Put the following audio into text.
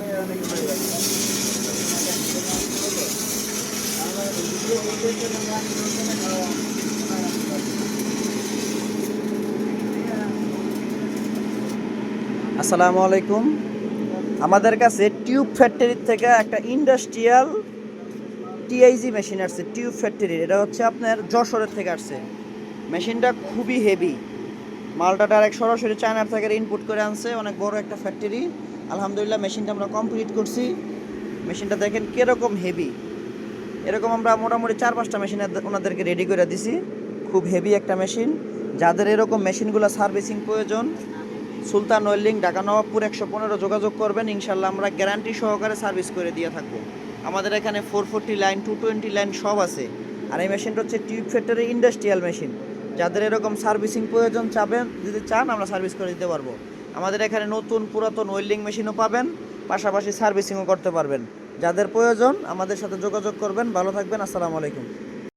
আসসালামু আলাইকুম। আমাদের কাছে টিউব ফ্যাক্টরির থেকে একটা ইন্ডাস্ট্রিয়াল টিআইজি মেশিন আসছে। টিউব ফ্যাক্টরির, এটা হচ্ছে আপনার যশোরের থেকে আসছে। মেশিনটা খুবই হেভি। মালটা ডাইরেক্ট সরাসরি চায়নার থেকে ইনপুট করে আনছে, অনেক বড় একটা ফ্যাক্টরি। আলহামদুলিল্লাহ মেশিনটা আমরা কমপ্লিট করছি। মেশিনটা দেখেন কীরকম হেভি। এরকম আমরা মোটামুটি 4-5টা মেশিন ওনাদেরকে রেডি করে দিছি। খুব হেভি একটা মেশিন। যাদের এরকম মেশিনগুলো সার্ভিসিং প্রয়োজন, সুলতান ওয়েল্ডিং, ঢাকা নবাবপুর 115 যোগাযোগ করবেন। ইনশাল্লাহ আমরা গ্যারান্টি সহকারে সার্ভিস করে দিয়ে থাকবো। আমাদের এখানে 440 লাইন, 220 লাইন সব আছে। আর এই মেশিনটা হচ্ছে টিউব ফ্যাক্টরি ইন্ডাস্ট্রিয়াল মেশিন। যাদের এরকম সার্ভিসিং প্রয়োজন যদি চান, আমরা সার্ভিস করে দিতে পারবো। আমাদের এখানে নতুন পুরাতন ওয়েল্ডিং মেশিনও পাবেন, পাশাপাশি সার্ভিসিংও করতে পারবেন। যাদের প্রয়োজন আমাদের সাথে যোগাযোগ করবেন। ভালো থাকবেন। আসসালামু আলাইকুম।